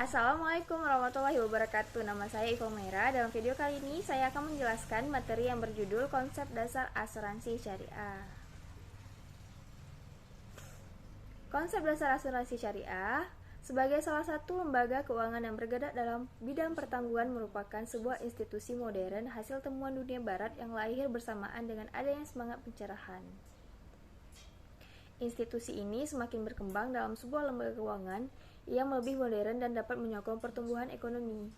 Assalamualaikum warahmatullahi wabarakatuh. Nama saya Ivo Mera. Dalam video kali ini saya akan menjelaskan materi yang berjudul konsep dasar asuransi syariah. Konsep dasar asuransi syariah sebagai salah satu lembaga keuangan yang bergerak dalam bidang pertanggungan merupakan sebuah institusi modern hasil temuan dunia barat yang lahir bersamaan dengan adanya semangat pencerahan. Institusi ini semakin berkembang dalam sebuah lembaga keuangan yang lebih modern dan dapat menyokong pertumbuhan ekonomi.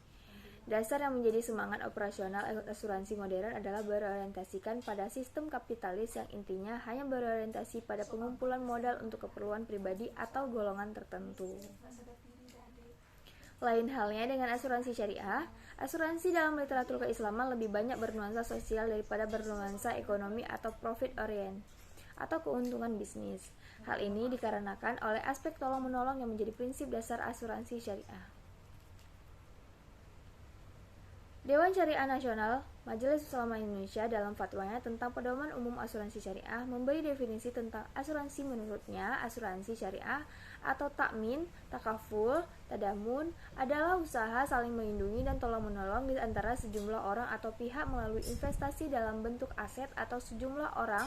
Dasar yang menjadi semangat operasional asuransi modern adalah berorientasikan pada sistem kapitalis yang intinya hanya berorientasi pada pengumpulan modal untuk keperluan pribadi atau golongan tertentu. Lain halnya dengan asuransi syariah, asuransi dalam literatur keislaman lebih banyak bernuansa sosial daripada bernuansa ekonomi atau profit orient atau keuntungan bisnis. Hal ini dikarenakan oleh aspek tolong-menolong yang menjadi prinsip dasar asuransi syariah. Dewan Syariah Nasional Majelis Ulama Indonesia dalam fatwanya tentang pedoman umum asuransi syariah memberi definisi tentang asuransi. Menurutnya, asuransi syariah atau takmin, takaful, tadamun adalah usaha saling melindungi dan tolong-menolong di antara sejumlah orang atau pihak melalui investasi dalam bentuk aset atau sejumlah orang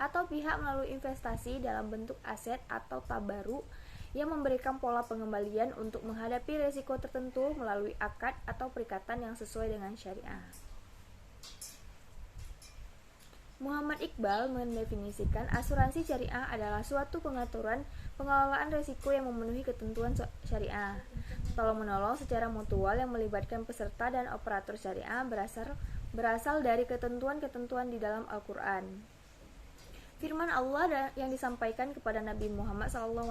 atau pihak melalui investasi dalam bentuk aset atau tabaruk yang memberikan pola pengembalian untuk menghadapi risiko tertentu melalui akad atau perikatan yang sesuai dengan syariah. Muhammad Iqbal mendefinisikan asuransi syariah adalah suatu pengaturan pengelolaan risiko yang memenuhi ketentuan syariah. Tolong-menolong secara mutual yang melibatkan peserta dan operator syariah berasal dari ketentuan-ketentuan di dalam Al-Quran. Firman Allah yang disampaikan kepada Nabi Muhammad SAW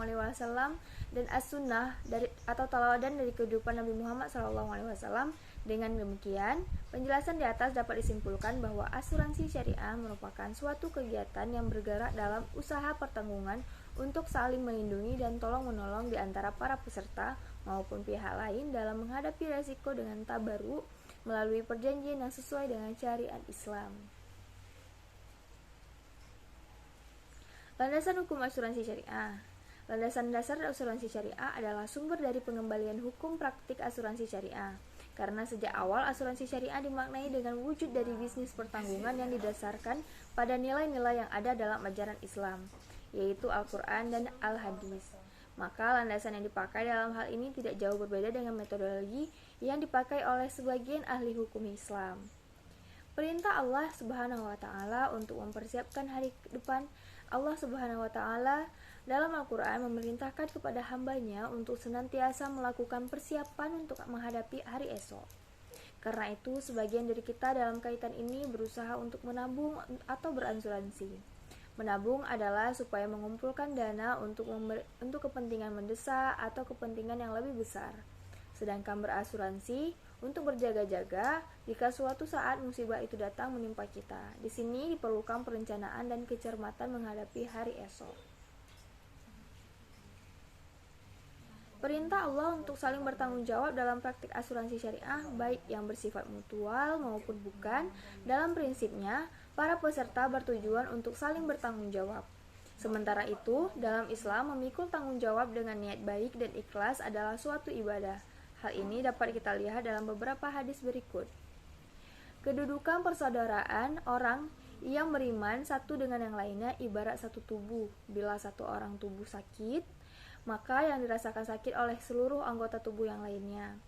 dan as-sunnah atau teladan dari kehidupan Nabi Muhammad SAW. Dengan demikian, penjelasan di atas dapat disimpulkan bahwa asuransi syariah merupakan suatu kegiatan yang bergerak dalam usaha pertanggungan untuk saling melindungi dan tolong-menolong di antara para peserta maupun pihak lain dalam menghadapi risiko dengan tabaruk melalui perjanjian yang sesuai dengan syariat Islam. Landasan hukum asuransi syariah. Landasan dasar asuransi syariah adalah sumber dari pengembalian hukum praktik asuransi syariah. Karena sejak awal asuransi syariah dimaknai dengan wujud dari bisnis pertanggungan yang didasarkan pada nilai-nilai yang ada dalam ajaran Islam, yaitu Al-Quran dan Al-Hadis. Maka landasan yang dipakai dalam hal ini tidak jauh berbeda dengan metodologi yang dipakai oleh sebagian ahli hukum Islam. Perintah Allah Subhanahu wa Ta'ala untuk mempersiapkan hari depan. Allah Subhanahu wa Ta'ala dalam Al-Quran memerintahkan kepada hambanya untuk senantiasa melakukan persiapan untuk menghadapi hari esok. Karena itu, sebagian dari kita dalam kaitan ini berusaha untuk menabung atau berasuransi. Menabung adalah supaya mengumpulkan dana untuk kepentingan mendesak atau kepentingan yang lebih besar. Sedangkan berasuransi untuk berjaga-jaga jika suatu saat musibah itu datang menimpa kita. Di sini diperlukan perencanaan dan kecermatan menghadapi hari esok. Perintah Allah untuk saling bertanggung jawab dalam praktik asuransi syariah, baik yang bersifat mutual maupun bukan, dalam prinsipnya para peserta bertujuan untuk saling bertanggung jawab. Sementara itu, dalam Islam memikul tanggung jawab dengan niat baik dan ikhlas adalah suatu ibadah. Hal ini dapat kita lihat dalam beberapa hadis berikut. Kedudukan persaudaraan orang yang beriman satu dengan yang lainnya ibarat satu tubuh. Bila satu orang tubuh sakit, maka yang dirasakan sakit oleh seluruh anggota tubuh yang lainnya.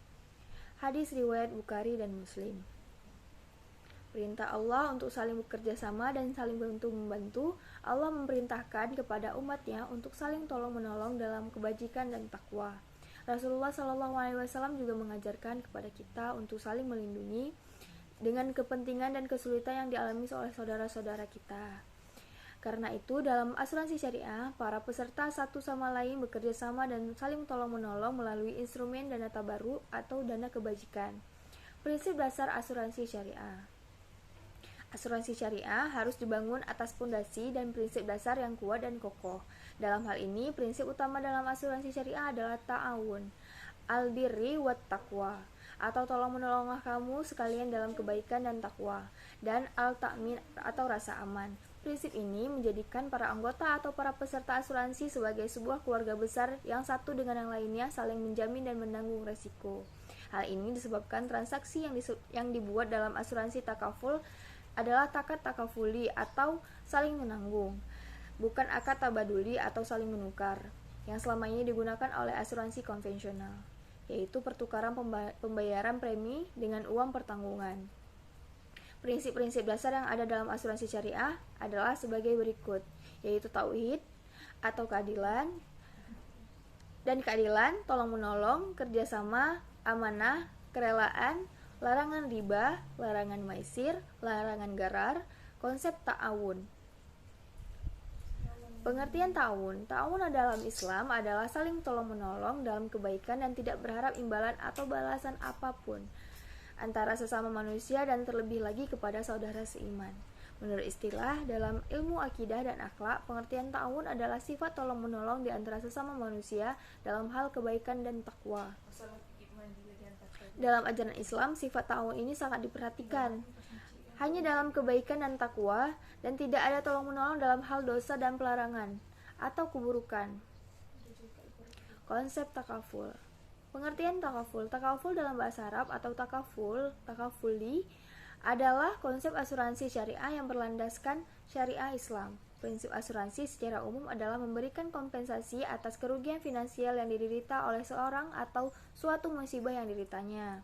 Hadis riwayat Bukhari dan Muslim. Perintah Allah untuk saling bekerja sama dan saling bantu-membantu. Allah memerintahkan kepada umatnya untuk saling tolong-menolong dalam kebajikan dan takwa. Rasulullah SAW juga mengajarkan kepada kita untuk saling melindungi dengan kepentingan dan kesulitan yang dialami oleh saudara-saudara kita. Karena itu, dalam asuransi syariah, para peserta satu sama lain bekerja sama dan saling tolong-menolong melalui instrumen dana tabaruk atau dana kebajikan. Prinsip dasar asuransi syariah. Asuransi syariah harus dibangun atas pondasi dan prinsip dasar yang kuat dan kokoh. Dalam hal ini, prinsip utama dalam asuransi syariah adalah ta'awun, al-birri wat taqwa, atau tolong-menolonglah kamu sekalian dalam kebaikan dan takwa, dan al-ta'min atau rasa aman. Prinsip ini menjadikan para anggota atau para peserta asuransi sebagai sebuah keluarga besar yang satu dengan yang lainnya saling menjamin dan menanggung resiko. Hal ini disebabkan transaksi yang dibuat dalam asuransi takaful adalah akad takafuli atau saling menanggung, bukan akad tabaduli atau saling menukar, yang selama ini digunakan oleh asuransi konvensional, yaitu pertukaran pembayaran premi dengan uang pertanggungan. Prinsip-prinsip dasar yang ada dalam asuransi syariah adalah sebagai berikut, yaitu tauhid atau keadilan, tolong-menolong, kerjasama, amanah, kerelaan, larangan riba, larangan maisir, larangan garar, konsep ta'awun. Pengertian ta'awun dalam Islam adalah saling tolong-menolong dalam kebaikan dan tidak berharap imbalan atau balasan apapun antara sesama manusia dan terlebih lagi kepada saudara seiman. Menurut istilah dalam ilmu akidah dan akhlak, pengertian ta'awun adalah sifat tolong-menolong di antara sesama manusia dalam hal kebaikan dan takwa. Dalam ajaran Islam, sifat ta'awun ini sangat diperhatikan hanya dalam kebaikan dan takwa, dan tidak ada tolong-menolong dalam hal dosa dan pelarangan atau keburukan. Konsep takaful. Pengertian takaful dalam bahasa Arab atau takafuli adalah konsep asuransi syariah yang berlandaskan syariah Islam. Prinsip asuransi secara umum adalah memberikan kompensasi atas kerugian finansial yang diderita oleh seorang atau suatu musibah yang dideritanya.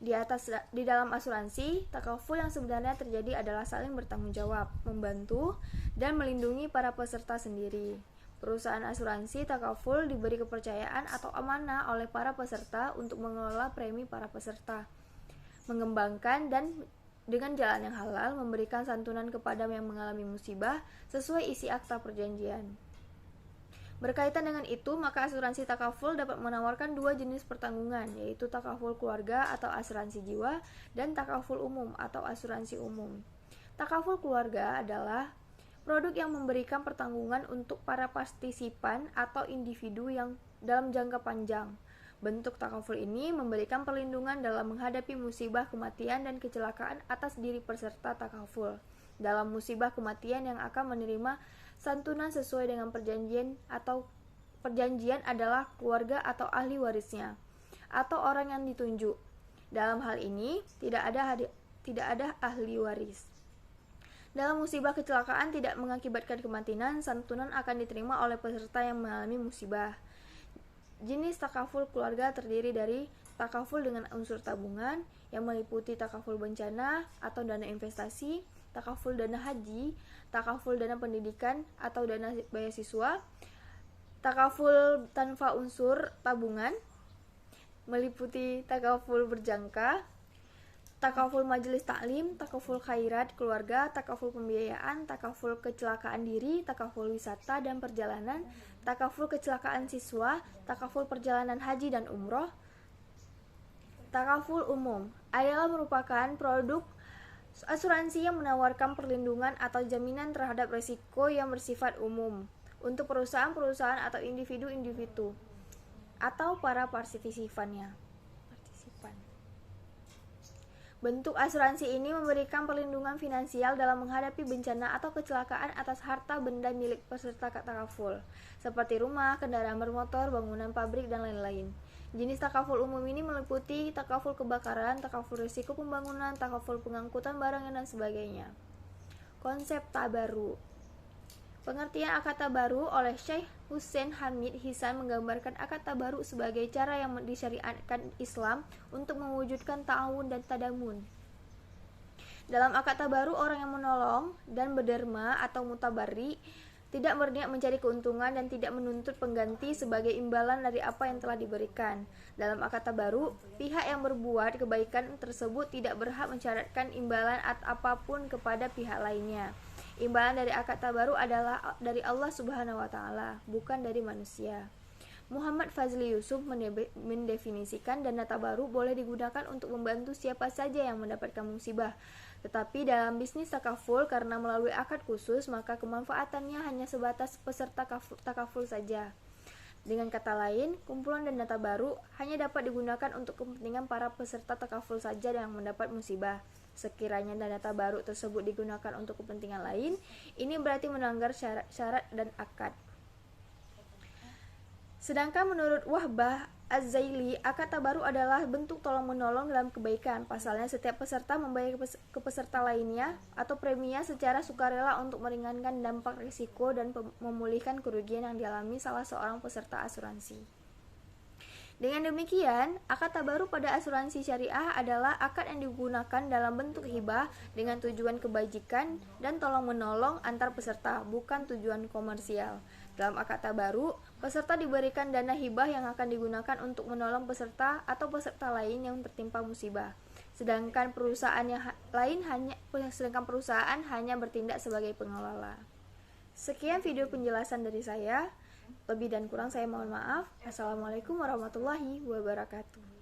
Di dalam asuransi, takaful yang sebenarnya terjadi adalah saling bertanggung jawab, membantu, dan melindungi para peserta sendiri. Perusahaan asuransi takaful diberi kepercayaan atau amanah oleh para peserta untuk mengelola premi para peserta, mengembangkan dan dengan jalan yang halal memberikan santunan kepada yang mengalami musibah sesuai isi akta perjanjian. Berkaitan dengan itu, maka asuransi takaful dapat menawarkan dua jenis pertanggungan, yaitu takaful keluarga atau asuransi jiwa dan takaful umum atau asuransi umum. Takaful keluarga adalah produk yang memberikan pertanggungan untuk para partisipan atau individu yang dalam jangka panjang. Bentuk takaful ini memberikan perlindungan dalam menghadapi musibah kematian dan kecelakaan atas diri peserta takaful. Dalam musibah kematian yang akan menerima santunan sesuai dengan perjanjian adalah keluarga atau ahli warisnya atau orang yang ditunjuk. Dalam hal ini tidak ada ahli waris. Dalam musibah kecelakaan tidak mengakibatkan kematian, santunan akan diterima oleh peserta yang mengalami musibah. Jenis takaful keluarga terdiri dari takaful dengan unsur tabungan yang meliputi takaful bencana atau dana investasi, takaful dana haji, takaful dana pendidikan atau dana beasiswa, takaful tanpa unsur tabungan meliputi takaful berjangka, takaful majelis taklim, takaful khairat keluarga, takaful pembiayaan, takaful kecelakaan diri, takaful wisata dan perjalanan, takaful kecelakaan siswa, takaful perjalanan haji dan umroh. Takaful umum adalah merupakan produk asuransi yang menawarkan perlindungan atau jaminan terhadap risiko yang bersifat umum untuk perusahaan-perusahaan atau individu-individu atau para partisipannya. Bentuk asuransi ini memberikan perlindungan finansial dalam menghadapi bencana atau kecelakaan atas harta benda milik peserta takaful, seperti rumah, kendaraan bermotor, bangunan pabrik, dan lain-lain. Jenis takaful umum ini meliputi takaful kebakaran, takaful risiko pembangunan, takaful pengangkutan barang, dan sebagainya. Konsep tabaru. Pengertian akad tabaru oleh Syekh Hussein Hamid Hisan menggambarkan akad tabaru sebagai cara yang disyariatkan Islam untuk mewujudkan ta'awun dan tadamun. Dalam akad tabaru, orang yang menolong dan berderma atau mutabari tidak berniat mencari keuntungan dan tidak menuntut pengganti sebagai imbalan dari apa yang telah diberikan. Dalam akad tabaru, pihak yang berbuat kebaikan tersebut tidak berhak mensyaratkan imbalan apapun kepada pihak lainnya. Imbalan dari akad tabaru adalah dari Allah Subhanahu wa Ta'ala, bukan dari manusia. Muhammad Fazli Yusuf mendefinisikan dana tabaru boleh digunakan untuk membantu siapa saja yang mendapatkan musibah. Tetapi dalam bisnis takaful, karena melalui akad khusus, maka kemanfaatannya hanya sebatas peserta takaful saja. Dengan kata lain, kumpulan dana tabaru hanya dapat digunakan untuk kepentingan para peserta takaful saja yang mendapat musibah. Sekiranya dana tabaruk tersebut digunakan untuk kepentingan lain, ini berarti melanggar syarat dan akad. Sedangkan menurut Wahbah Az-Zaili, akad tabaruk adalah bentuk tolong-menolong dalam kebaikan. Pasalnya, setiap peserta membayar ke peserta lainnya atau preminya secara sukarela untuk meringankan dampak risiko dan memulihkan kerugian yang dialami salah seorang peserta asuransi. Dengan demikian, akad tabaruk pada asuransi syariah adalah akad yang digunakan dalam bentuk hibah dengan tujuan kebajikan dan tolong-menolong antar peserta, bukan tujuan komersial. Dalam akad tabaruk, peserta diberikan dana hibah yang akan digunakan untuk menolong peserta atau peserta lain yang tertimpa musibah. Sedangkan perusahaan hanya bertindak sebagai pengelola. Sekian video penjelasan dari saya. Lebih dan kurang saya mohon maaf. Assalamualaikum warahmatullahi wabarakatuh.